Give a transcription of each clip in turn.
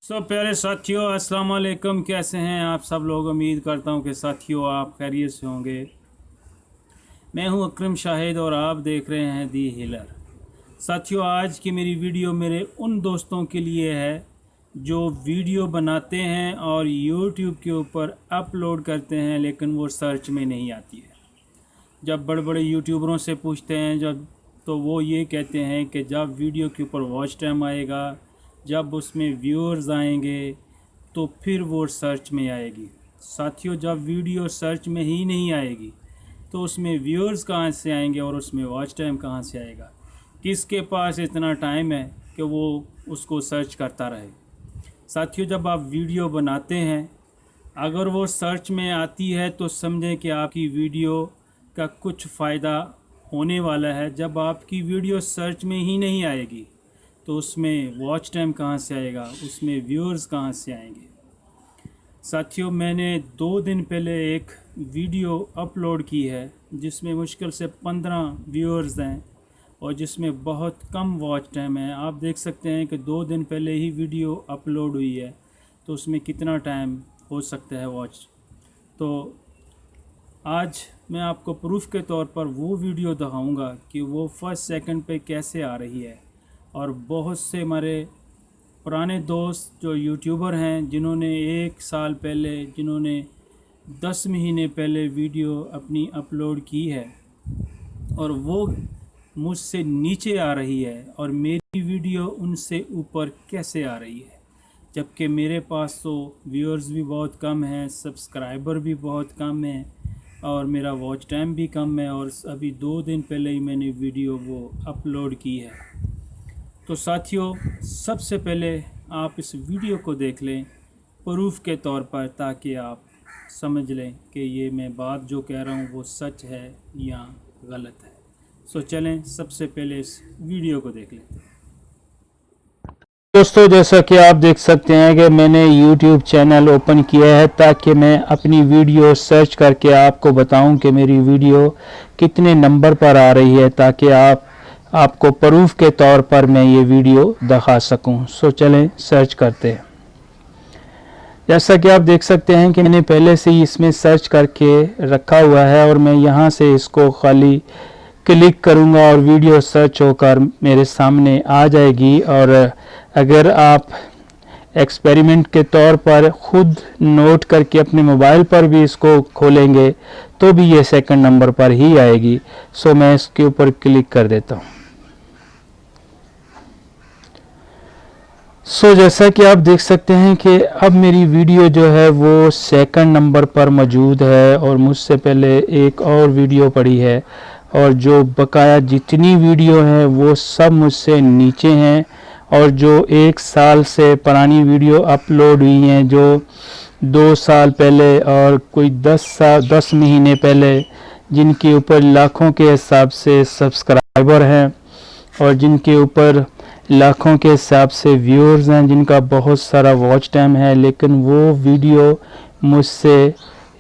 प्यारे साथियों, अस्सलाम वालेकुम। कैसे हैं आप सब लोग? उम्मीद करता हूं कि साथियों आप खैरियत से होंगे। मैं हूं अकरम शाहिद और आप देख रहे हैं दी हिलर। साथियों, आज की मेरी वीडियो मेरे उन दोस्तों के लिए है जो वीडियो बनाते हैं और यूट्यूब के ऊपर अपलोड करते हैं, लेकिन वो सर्च में नहीं आती है। जब बड़े बड़े यूट्यूबरों से पूछते हैं तो वो ये कहते हैं कि जब वीडियो के ऊपर वॉच टाइम आएगा, जब उसमें व्यूअर्स आएंगे तो फिर वो सर्च में आएगी। साथियों, जब वीडियो सर्च में ही नहीं आएगी तो उसमें व्यूअर्स कहाँ से आएंगे और उसमें वॉच टाइम कहाँ से आएगा? किसके पास इतना टाइम है कि वो उसको सर्च करता रहे? साथियों, जब आप वीडियो बनाते हैं, अगर वो सर्च में आती है तो समझें कि आपकी वीडियो का कुछ फ़ायदा होने वाला है। जब आपकी वीडियो सर्च में ही नहीं आएगी तो उसमें वॉच टाइम कहाँ से आएगा, उसमें व्यूअर्स कहाँ से आएंगे? साथियों, मैंने 2 दिन पहले एक वीडियो अपलोड की है जिसमें मुश्किल से 15 व्यूअर्स हैं और जिसमें बहुत कम वॉच टाइम है। आप देख सकते हैं कि 2 दिन पहले ही वीडियो अपलोड हुई है, तो उसमें कितना टाइम हो सकता है वॉच। तो आज मैं आपको प्रूफ के तौर पर वो वीडियो दिखाऊंगा कि वो फर्स्ट सेकंड पे कैसे आ रही है। और बहुत से हमारे पुराने दोस्त जो यूट्यूबर हैं, जिन्होंने 1 साल पहले, जिन्होंने 10 महीने पहले वीडियो अपनी अपलोड की है और वो मुझसे नीचे आ रही है और मेरी वीडियो उनसे ऊपर कैसे आ रही है, जबकि मेरे पास तो व्यूअर्स भी बहुत कम हैं, सब्सक्राइबर भी बहुत कम हैं और मेरा वॉच टाइम भी कम है, और अभी 2 दिन पहले ही मैंने वीडियो वो अपलोड की है। तो साथियों, सबसे पहले आप इस वीडियो को देख लें प्रूफ के तौर पर, ताकि आप समझ लें कि ये मैं बात जो कह रहा हूँ वो सच है या गलत है। सो चलें सबसे पहले इस वीडियो को देख लेते हैं। दोस्तों, जैसा कि आप देख सकते हैं कि मैंने YouTube चैनल ओपन किया है ताकि मैं अपनी वीडियो सर्च करके आपको बताऊं कि मेरी वीडियो कितने नंबर पर आ रही है, ताकि आपको प्रूफ के तौर पर मैं ये वीडियो दिखा सकूं। सो चलें सर्च करते हैं। जैसा कि आप देख सकते हैं कि मैंने पहले से ही इसमें सर्च करके रखा हुआ है और मैं यहाँ से इसको खाली क्लिक करूँगा और वीडियो सर्च होकर मेरे सामने आ जाएगी। और अगर आप एक्सपेरिमेंट के तौर पर ख़ुद नोट करके अपने मोबाइल पर भी इसको खोलेंगे तो भी ये सेकंड नंबर पर ही आएगी। सो मैं इसके ऊपर क्लिक कर देता हूँ। जैसा कि आप देख सकते हैं कि अब मेरी वीडियो जो है वो सेकंड नंबर पर मौजूद है और मुझसे पहले एक और वीडियो पड़ी है, और जो बकाया जितनी वीडियो है वो सब मुझसे नीचे हैं। और जो 1 साल से पुरानी वीडियो अपलोड हुई हैं, जो 2 साल पहले और कोई 10 महीने पहले, जिनके ऊपर लाखों के हिसाब से सब्सक्राइबर हैं और जिनके ऊपर लाखों के हिसाब से व्यूअर्स हैं, जिनका बहुत सारा वॉच टाइम है, लेकिन वो वीडियो मुझसे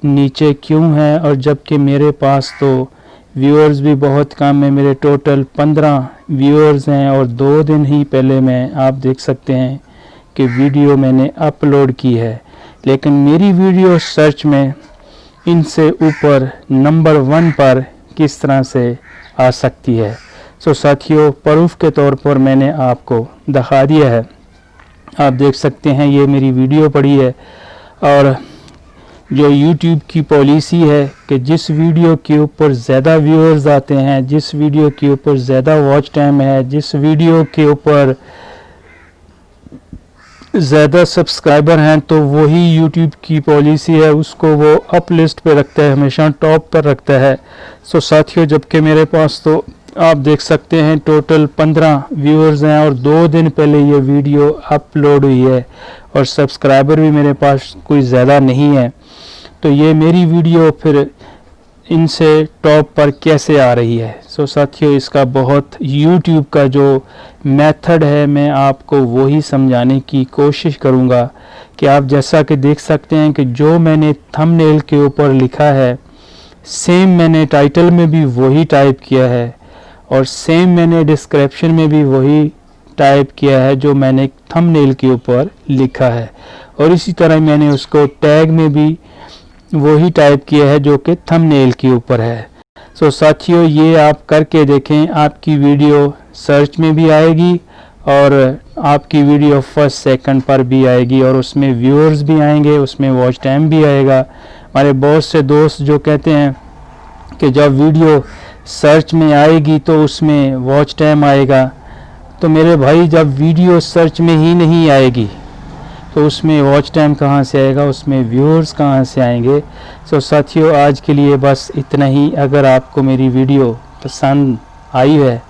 नीचे क्यों है? और जबकि मेरे पास तो व्यूअर्स भी बहुत कम है। मेरे टोटल 15 व्यूअर्स हैं और 2 दिन ही पहले मैं, आप देख सकते हैं कि वीडियो मैंने अपलोड की है, लेकिन मेरी वीडियो सर्च में इनसे ऊपर नंबर 1 पर किस तरह से आ सकती है? साथियों, प्रूफ के तौर पर मैंने आपको दिखा दिया है। आप देख सकते हैं ये मेरी वीडियो पड़ी है। और जो YouTube की पॉलिसी है कि जिस वीडियो के ऊपर ज़्यादा व्यूअर्स आते हैं, जिस वीडियो के ऊपर ज़्यादा वॉच टाइम है, जिस वीडियो के ऊपर ज़्यादा सब्सक्राइबर हैं, तो वही YouTube की पॉलिसी है, उसको वो अप लिस्ट पे रखता है, हमेशा टॉप पर रखता है। साथियों, जबकि मेरे पास तो आप देख सकते हैं टोटल 15 व्यूअर्स हैं और 2 दिन पहले ये वीडियो अपलोड हुई है और सब्सक्राइबर भी मेरे पास कोई ज़्यादा नहीं है। तो ये मेरी वीडियो फिर इनसे टॉप पर कैसे आ रही है? साथियों, इसका बहुत YouTube का जो मेथड है, मैं आपको वही समझाने की कोशिश करूँगा कि आप जैसा कि देख सकते हैं कि जो मैंने थंबनेल के ऊपर लिखा है, सेम मैंने टाइटल में भी वही टाइप किया है और सेम मैंने डिस्क्रिप्शन में भी वही टाइप किया है जो मैंने थंबनेल के ऊपर लिखा है, और इसी तरह मैंने उसको टैग में भी वही टाइप किया है जो कि थंबनेल के ऊपर है। सो साथियों, ये आप करके देखें, आपकी वीडियो सर्च में भी आएगी और आपकी वीडियो फर्स्ट सेकंड पर भी आएगी, और उसमें व्यूअर्स भी आएंगे, उसमें वॉच टाइम भी आएगा। हमारे बहुत से दोस्त जो कहते हैं कि जब वीडियो सर्च में आएगी तो उसमें वॉच टाइम आएगा, तो मेरे भाई जब वीडियो सर्च में ही नहीं आएगी तो उसमें वॉच टाइम कहाँ से आएगा, उसमें व्यूअर्स कहाँ से आएंगे। सो साथियों, आज के लिए बस इतना ही। अगर आपको मेरी वीडियो पसंद आई है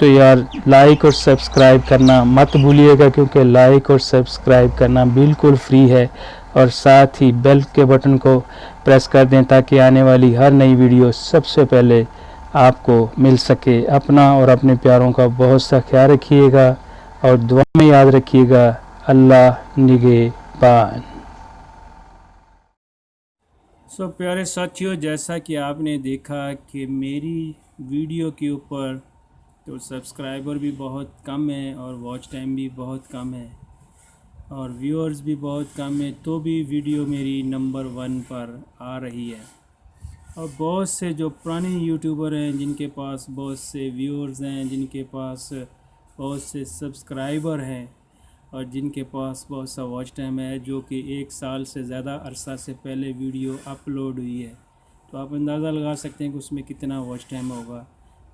तो यार लाइक और सब्सक्राइब करना मत भूलिएगा, क्योंकि लाइक और सब्सक्राइब करना बिल्कुल फ्री है, और साथ ही बेल के बटन को प्रेस कर दें ताकि आने वाली हर नई वीडियो सबसे पहले आपको मिल सके। अपना और अपने प्यारों का बहुत सा ख्याल रखिएगा और दुआ में याद रखिएगा। अल्लाह निगहबान। सो प्यारे साथियों, जैसा कि आपने देखा कि मेरी वीडियो के ऊपर तो सब्सक्राइबर भी बहुत कम है और वॉच टाइम भी बहुत कम है और व्यूअर्स भी बहुत कम है, तो भी वीडियो मेरी नंबर 1 पर आ रही है। और बहुत से जो पुराने यूट्यूबर हैं जिनके पास बहुत से व्यूअर्स हैं, जिनके पास बहुत से सब्सक्राइबर हैं और जिनके पास बहुत सा वॉच टाइम है, जो कि 1 साल से ज़्यादा अरसा से पहले वीडियो अपलोड हुई है, तो आप अंदाज़ा लगा सकते हैं कि उसमें कितना वॉच टाइम होगा।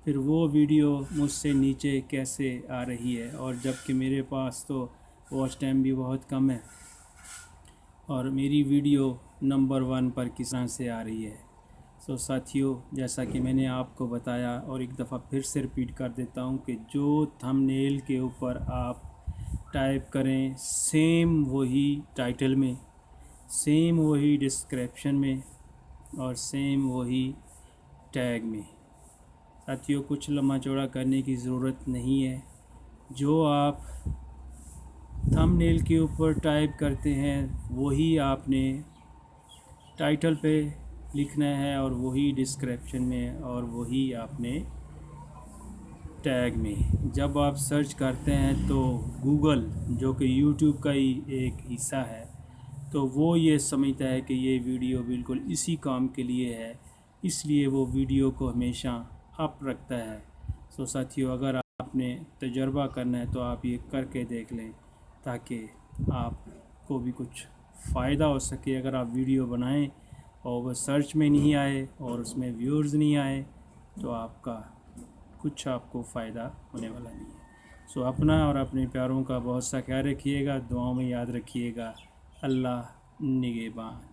फिर वो वीडियो मुझसे नीचे कैसे आ रही है, और जबकि मेरे पास तो वॉच टाइम भी बहुत कम है और मेरी वीडियो नंबर 1 पर किस तरह से आ रही है। सो साथियों, जैसा कि मैंने आपको बताया और एक दफ़ा फिर से रिपीट कर देता हूँ कि जो थंबनेल के ऊपर आप टाइप करें, सेम वही टाइटल में, सेम वही डिस्क्रिप्शन में और सेम वही टैग में। साथियों, कुछ लम्हा चौड़ा करने की ज़रूरत नहीं है। जो आप थंबनेल के ऊपर टाइप करते हैं वही आपने टाइटल पे लिखना है और वही डिस्क्रिप्शन में और वही आपने टैग में। जब आप सर्च करते हैं तो गूगल, जो कि यूट्यूब का ही एक हिस्सा है, तो वो ये समझता है कि ये वीडियो बिल्कुल इसी काम के लिए है, इसलिए वो वीडियो को हमेशा अप रखता है। सो साथियों, अगर आपने तजर्बा करना है तो आप ये करके देख लें ताकि आपको भी कुछ फ़ायदा हो सके। अगर आप वीडियो बनाएं और वह सर्च में नहीं आए और उसमें व्यूअर्स नहीं आए तो आपको फ़ायदा होने वाला नहीं है। सो अपना और अपने प्यारों का बहुत सा ख्याल रखिएगा, दुआओं में याद रखिएगा। अल्लाह निगहबान।